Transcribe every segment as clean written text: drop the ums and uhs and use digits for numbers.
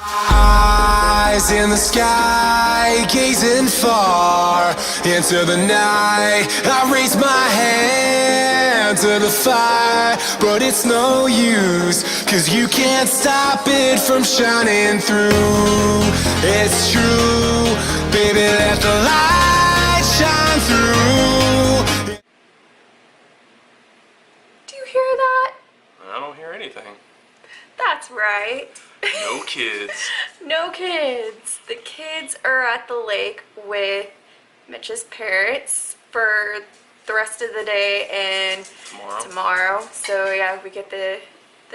Eyes in the sky, gazing far into the night. I raise my hand to the fire, but it's no use, 'cause you can't stop it from shining through. It's true, baby, let the light shine through. Do you hear that? I don't hear anything. That's right. No kids. No kids. The kids are at the lake with Mitch's parents for the rest of the day and tomorrow. So yeah, we get the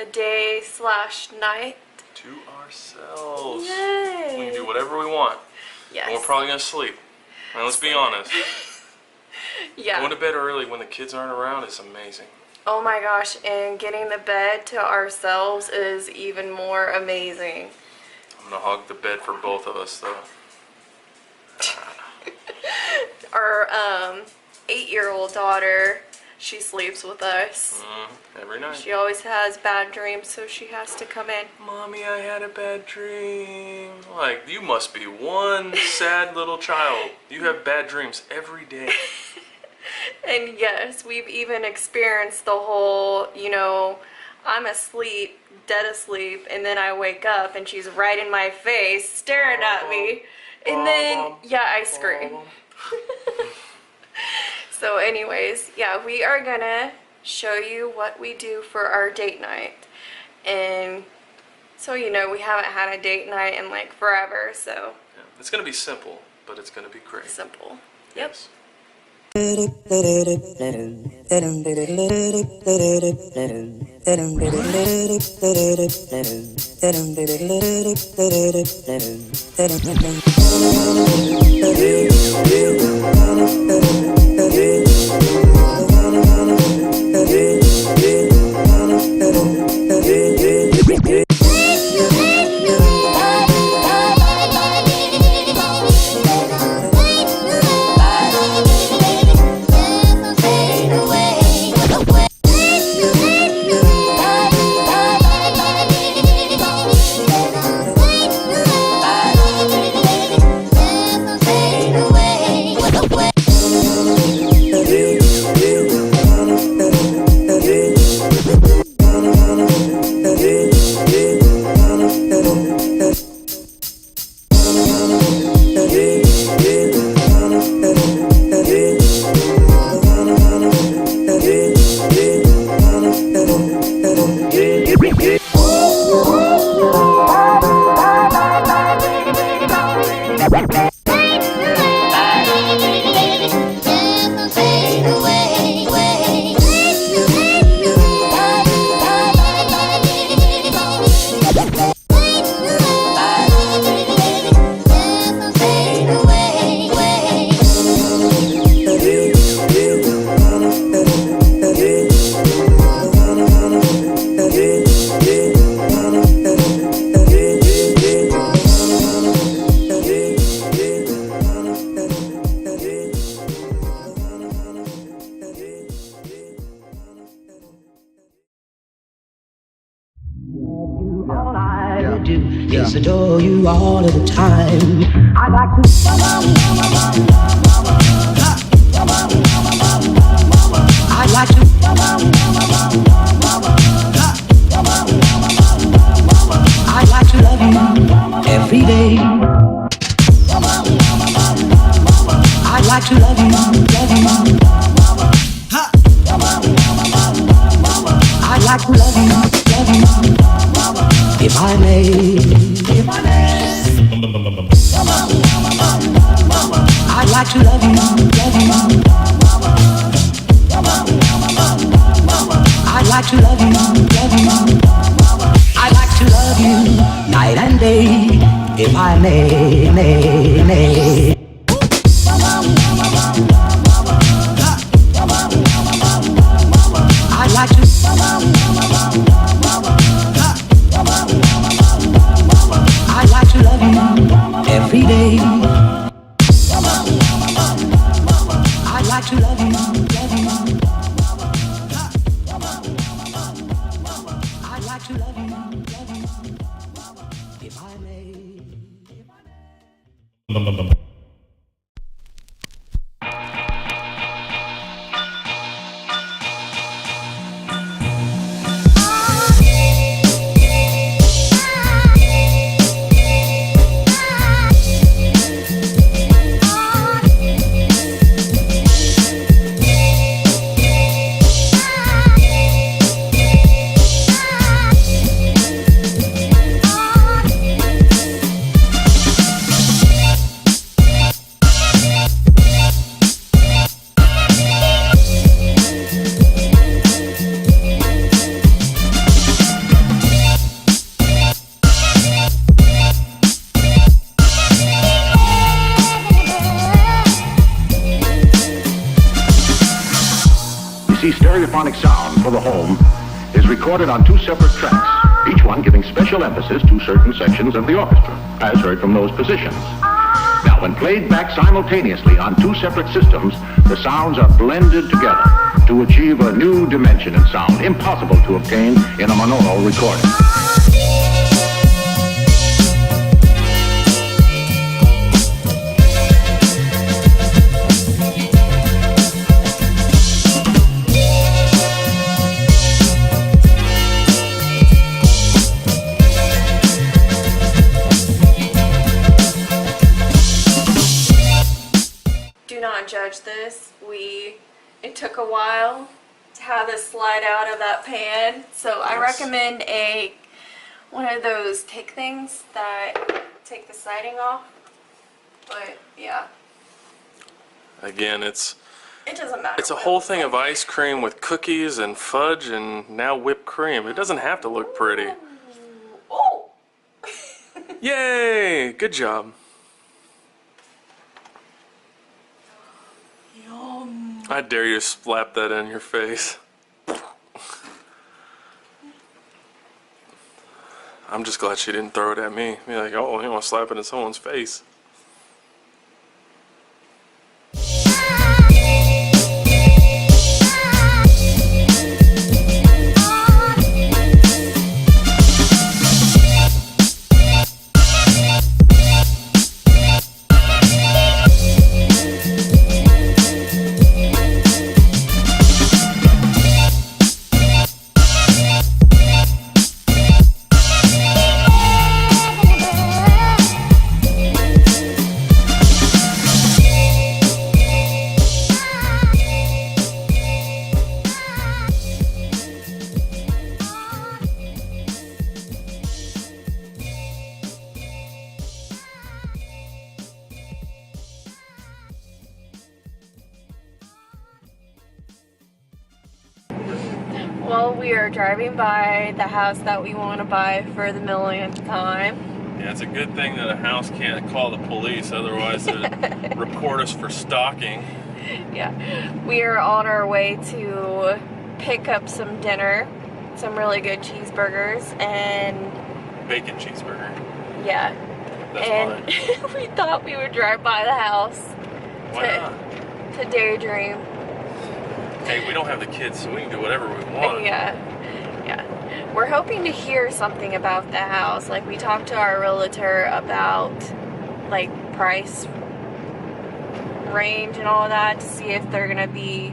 day/night to ourselves. Yay. We can do whatever we want. Yes. And we're probably gonna sleep. And let's be honest. Yeah. Going to bed early when the kids aren't around is amazing. Oh my gosh, and getting the bed to ourselves is even more amazing. I'm gonna hog the bed for both of us though. Our 8-year-old daughter, she sleeps with us. Every night. She always has bad dreams, so she has to come in. Mommy, I had a bad dream. Like, you must be one sad little child. You have bad dreams every day. And yes, we've even experienced the whole, you know, I'm asleep, dead asleep, and then I wake up and she's right in my face staring at me. And then, yeah, I scream. So anyways, yeah, we are gonna show you what we do for our date night. And so, you know, we haven't had a date night in like forever, so. Yeah, it's gonna be simple, but it's gonna be great. Simple. Yep. Yes. All I do is adore you all of the time. I like to. I like to. I like to love you every day. I like to love you, love you. I like to love you, love you. If I may, if I may. I like to love you, love you. I like to love you, love you. I like to love you night and day. If I may. I like to. I like to love you every day. I like to love you, love you. I like to love you, love you. If I may. Stereophonic sound for the home is recorded on two separate tracks, each one giving special emphasis to certain sections of the orchestra, as heard from those positions. Now, when played back simultaneously on two separate systems, the sounds are blended together to achieve a new dimension in sound, impossible to obtain in a monaural recording. Judge this. It took a while to have this slide out of that pan, so I recommend one of those take things that take the siding off. But yeah, again, it doesn't matter. it's a whole thing of ice cream with cookies and fudge and now whipped cream. It doesn't have to look pretty. Oh! Yay! Good job. I dare you to slap that in your face. I'm just glad she didn't throw it at me. Be like, oh, you want to slap it in someone's face. Well, we are driving by the house that we want to buy for the millionth time. Yeah, it's a good thing that a house can't call the police, otherwise they'd report us for stalking. Yeah, we are on our way to pick up some dinner, some really good cheeseburgers, and Bacon cheeseburger. yeah, That's and we thought we would drive by the house Why not? to daydream. Hey, we don't have the kids, so we can do whatever we want. Yeah. We're hoping to hear something about the house. Like, we talked to our realtor about, like, price range and all of that to see if they're gonna be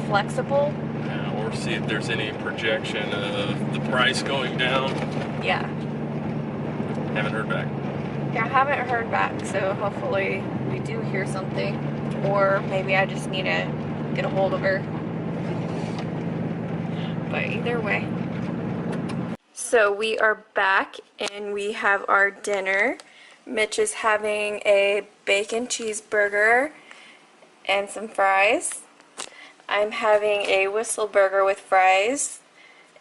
flexible. Yeah, or see if there's any projection of the price going down. Yeah. Haven't heard back. Yeah, I haven't heard back, so hopefully we do hear something. Or maybe I just need to get a hold of her. But either way. So we are back and we have our dinner. Mitch is having a bacon cheeseburger and some fries. I'm having a whistle burger with fries.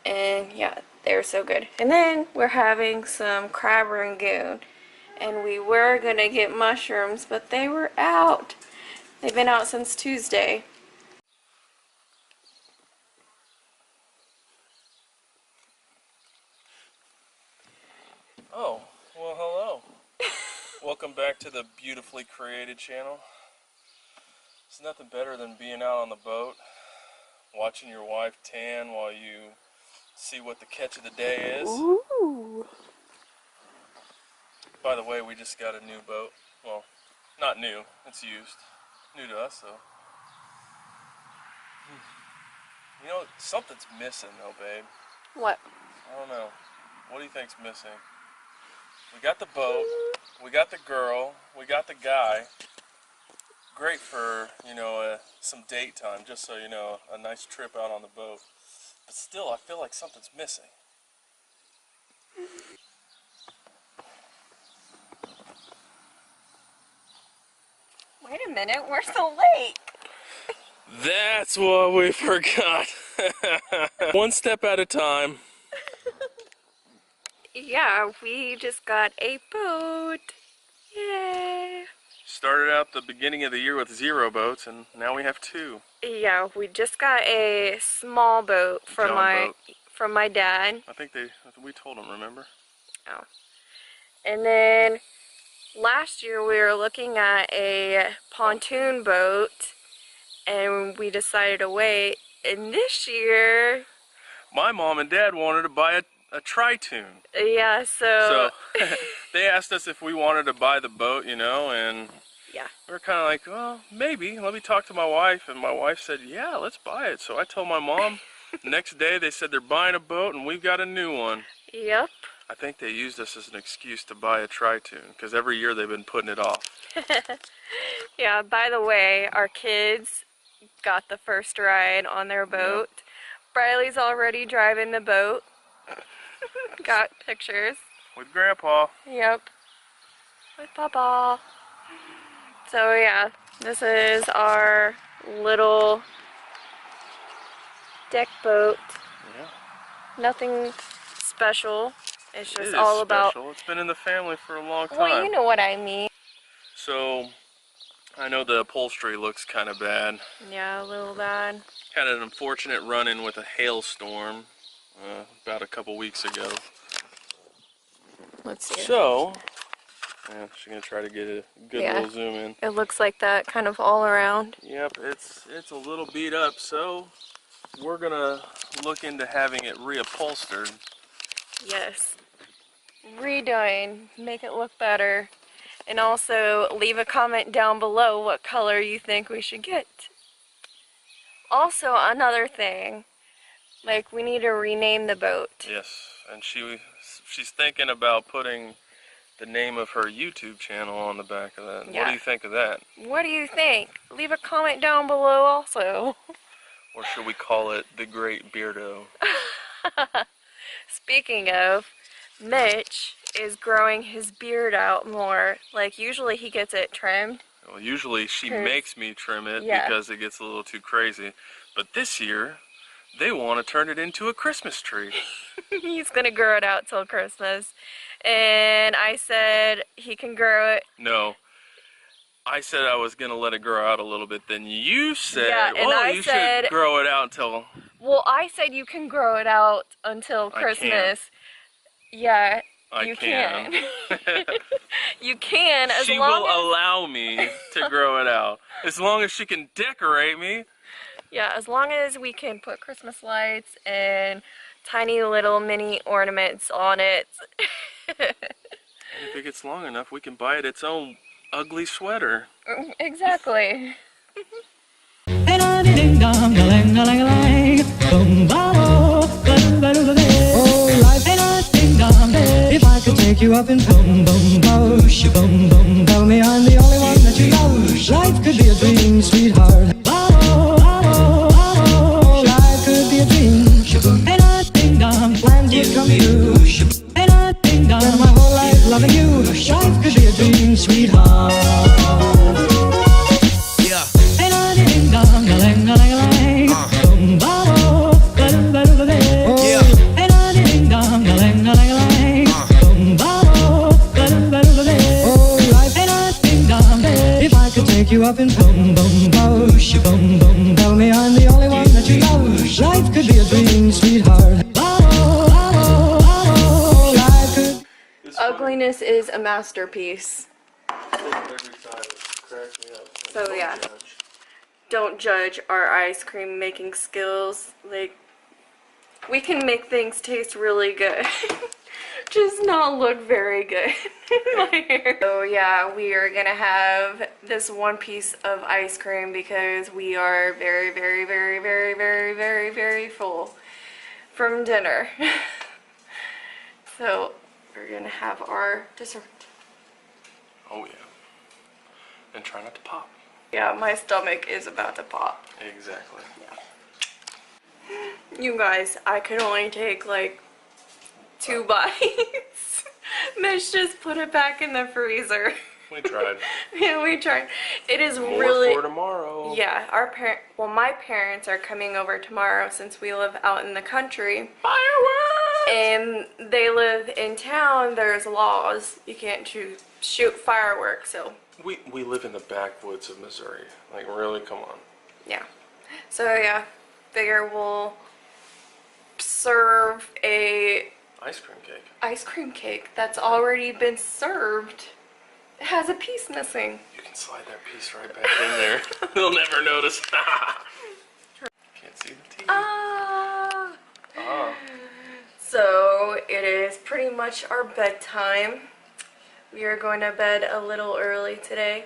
And yeah, they're so good. And then we're having some crab rangoon. And we were gonna get mushrooms, but they were out. They've been out since Tuesday. Oh, well, hello. Welcome back to the beautifully created channel. It's nothing better than being out on the boat, watching your wife tan while you see what the catch of the day is. Ooh. the way, we just got a new boat. Well, not new, it's used. New to us, though. You know, something's missing, though, babe. What? I don't know. What do you think's missing? We got the boat, we got the girl, we got the guy. Great for, you know, some date time, just so you know, a nice trip out on the boat. But still, I feel like something's missing. Wait a minute, we're so late. That's what we forgot. One step at a time. Yeah, we just got a boat. Yay. Started out the beginning of the year with 0 boats, and now we have 2. Yeah, we just got a small boat from my dad. I think we told them, remember? Oh. And then last year we were looking at a pontoon boat and we decided to wait. And this year, My mom and dad wanted to buy a tri-tune. yeah, so They asked us if we wanted to buy the boat, you know, and yeah. we were kind of like, well, maybe. Let me talk to my wife. And my wife said, yeah, let's buy it. So I told my mom. Next day they said they're buying a boat and we've got a new one. Yep. I think they used us as an excuse to buy a tri-tune because every year they've been putting it off. Yeah, by the way, our kids got the first ride on their boat. Yep. Briley's already driving the boat. Got pictures. With Grandpa. Yep. With Papa. So yeah, this is our little deck boat. Yeah. Nothing special. It's just It is all about. special. It's been in the family for a long time. Well, you know what I mean. So, I know the upholstery looks kind of bad. Yeah, a little bad. Had an unfortunate run-in with a hailstorm about a couple weeks ago. Let's see. So, yeah, she's gonna try to get a good little zoom in. It looks like that kind of all around. Yep, it's a little beat up, so we're gonna look into having it reupholstered. Yes. Redoing, make it look better. And also leave a comment down below what color you think we should get. Also, another thing, like we need to rename the boat. Yes, and she's thinking about putting the name of her YouTube channel on the back of that. Yeah. What do you think of that? What do you think? Leave a comment down below also. Or should we call it The Great Beardo? Speaking of, Mitch is growing his beard out more. Like usually he gets it trimmed. Well, usually she makes me trim it because it gets a little too crazy. But this year, they want to turn it into a Christmas tree. He's gonna grow it out till Christmas. And I said he can grow it. No. I said I was going to let it grow out a little bit. Then you said, you should grow it out until... Well, I said you can grow it out until Christmas. Yeah, you can. You can, as she long will allow me to grow it out. As long as she can decorate me. Yeah, as long as we can put Christmas lights and tiny little mini ornaments on it. If it gets long enough, we can buy it its own ugly sweater. Exactly. Oh, life ain't a ding-dong. If I could take you up in boom, boom, boom, boom, boom, tell me I'm the only one that you know. Life could be a dream, sweetheart. Life could be a dream. Ain't a ding-dong. Plans would come true. Ain't a ding-dong. Spend my whole life loving you. Life could be a dream, sweetheart. Yeah. Ain't a ding-dong, a-lang-a-lang-a-lang. Boom, ba-bo, ba-dum-ba-dum-ba-day. Yeah. Ain't a ding-dong, a-lang-a-lang-a-lang. Boom, ba-bo, ba-dum-ba-dum-ba-day. Oh, life ain't a ding-dong. If I could take you up in boom, boom, boom, boom, boom, tell me I'm the only one that you know. Life could be a dream, sweetheart. Life could. Ugliness is a masterpiece. So yeah, don't judge our ice cream making skills. Like, we can make things taste really good. does not look very good in my hair. So yeah, we are gonna have this one piece of ice cream because we are very, very, very, very, very, very, very full from dinner. So we're gonna have our dessert. Oh yeah. And try not to pop. Yeah, my stomach is about to pop. Exactly. You guys, I can only take like 2 bites. Mitch just put it back in the freezer. We tried. Yeah, we tried. It is More really... for tomorrow. Yeah, my parents are coming over tomorrow since we live out in the country. Fireworks! And they live in town. There's laws. You can't shoot fireworks, so... We live in the backwoods of Missouri. Like, really? Come on. Yeah. So, yeah. Figure we'll serve a Ice cream cake. that's already been served. It has a piece missing. You can slide that piece right back in there. They'll never notice. Can't see the teeth. Ah. Ah. So it is pretty much our bedtime. We are going to bed a little early today.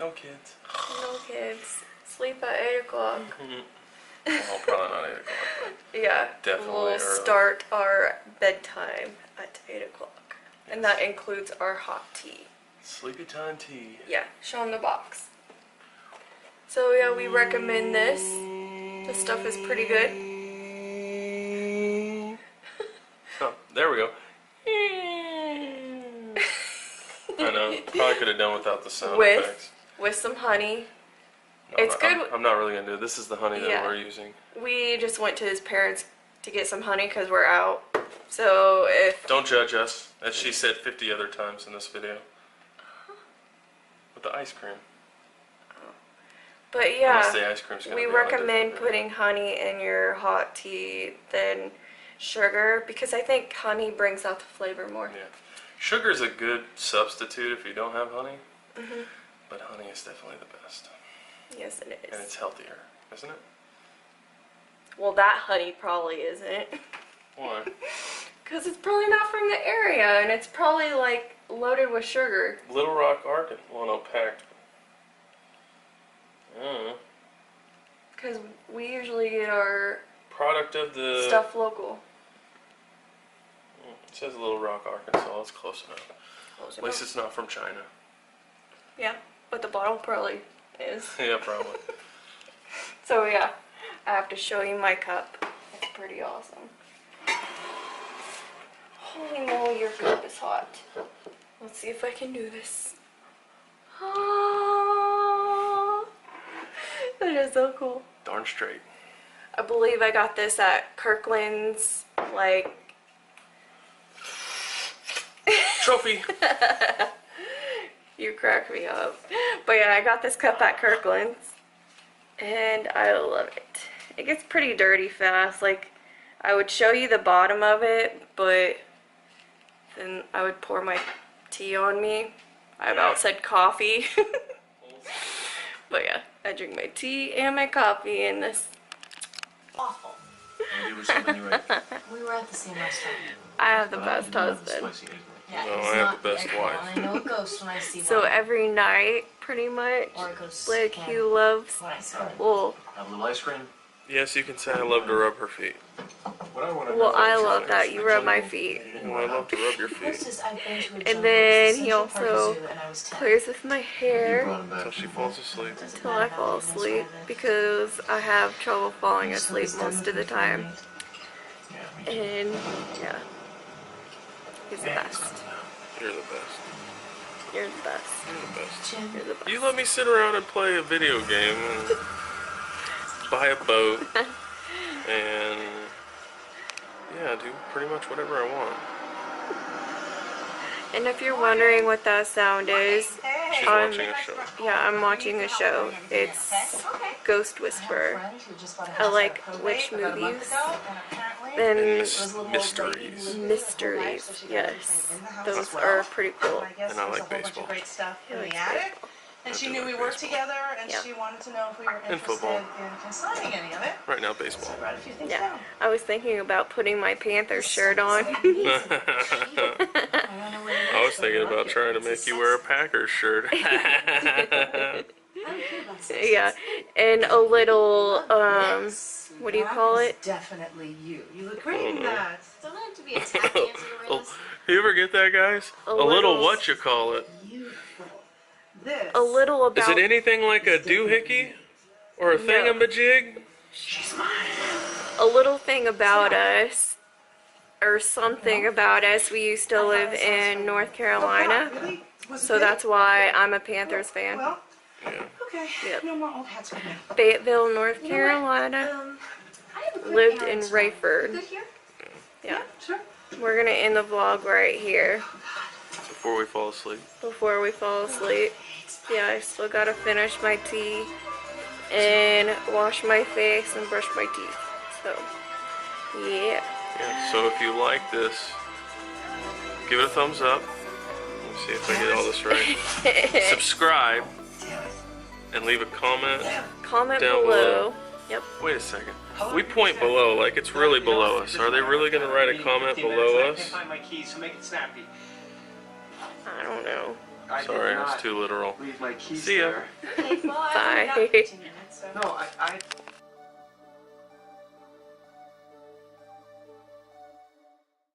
No kids. No kids. Sleep at 8 o'clock. Well, probably not 8 o'clock. Yeah. Definitely We'll early. start our bedtime at 8 o'clock. And that includes our hot tea. Sleepy time tea. Yeah, show them the box. So yeah, we recommend this. This stuff is pretty good. Oh, there we go. I know. Probably could have done without the sound effects. With some honey. No, It's good. I'm not really gonna do it. This is the honey that Yeah. we're using. We just went to his parents to get some honey because we're out. So if... Don't judge us, as she said 50 other times in this video. With the ice cream. But yeah, Unless the ice cream's gonna we be on a recommend different putting honey in your hot tea than sugar because I think honey brings out the flavor more. Yeah. Sugar is a good substitute if you don't have honey. But honey is definitely the best. Yes, it And is. it's healthier, isn't it? Well, that honey probably isn't. Why? Because it's probably not from the area and it's probably like loaded with sugar. Little Rock, Arkansas. Well, no, packed. Because we usually get our Product of the... stuff local. It says Little Rock, Arkansas. That's close enough. Close At least enough. it's not from China. Yeah, but the bottle probably is. Yeah, probably. So yeah, I have to show you my cup. It's pretty awesome. Holy moly, your cup is hot. Let's see if I can do this. Ah, that is so cool. Darn straight. I believe I got this at Kirkland's, like... Trophy! You crack me up. But yeah, I got this cup at Kirkland's. And I love it. It gets pretty dirty fast. Like, I would show you the bottom of it, but then I would pour my tea on me. I about said coffee. But yeah, I drink my tea and my coffee in this. Awful. Maybe it was something you ate. We were at the same restaurant. I have the best husband. Yeah, No, it's I have not the best egg wife. roll. I know a ghost when I see So one. every night, pretty much, Or a ghost Blake, can. you loves, When I see one. well, Have a little ice cream. Yes, you can say I love to rub her feet. What I want to well, I love that. You rub my feet. Well, I love to rub your What's feet. this? I've been to a And jungle then at he Central Park also Zoo and I was 10. plays with my hair brought him back. Until she falls asleep. Doesn't till I matter fall how long this asleep will live. because I have trouble falling I'm so asleep done most with of the it for time. me. Yeah, me too. And yeah, he's the best. You're the best. You're the best. You're the best. Jim, You're the best. You let me sit around and play a video game and buy a boat and yeah, do pretty much whatever I want. And if you're wondering what that sound is, She's I'm- watching a show. yeah, I'm watching a show. It's Ghost Whisperer. friend who just bought a I house like out of witch probate about a month movies. ago, and apparently Then it was a little old lady Mysteries. who lived there her whole life, so mysteries, she got yes, everything in the house those as well. are pretty cool. I guess And I there's like a whole bunch baseball. of great stuff He in likes the attic. baseball. And I she do knew like we worked baseball. together, and Yeah. she wanted to know if we were And interested football. in consigning any of it. Right now, baseball. Write a few things Yeah, down. I was thinking about putting my Panther shirt on. thinking about trying to make you wear a Packers shirt. Yeah, and a little, what do you call it? Definitely you. You look great in that. Doesn't have to be a tap dancer to wear Oh, this. you ever get that, guys? A little little- what you call it? Beautiful. This. A little Is about it anything like a doohickey? Or a thingamajig? a little thing about us, or something about us. We used to live in North Carolina, Really? Was it so big? that's why I'm a Panthers fan. Well, okay. Yep. No more old hats for me. Fayetteville, North Carolina. I have a quick Lived in errand. Rayford. Good here? Yeah. Sure. We're gonna end the vlog right here Before we fall asleep. before we fall asleep. Yeah, I still gotta finish my tea and wash my face and brush my teeth. So, yeah. Yeah, so if you like this, give it a thumbs up. Let me see if I get all this right. Subscribe and leave a comment. Comment Down below. Yep. Wait a second. We point below, like it's really below us. Are they really going to write a comment below us? Find my keys, so make it snappy. I don't know. Sorry, I was too literal. Leave my keys See ya. there. Okay, well, Bye. I've only got 15 minutes, so. No, I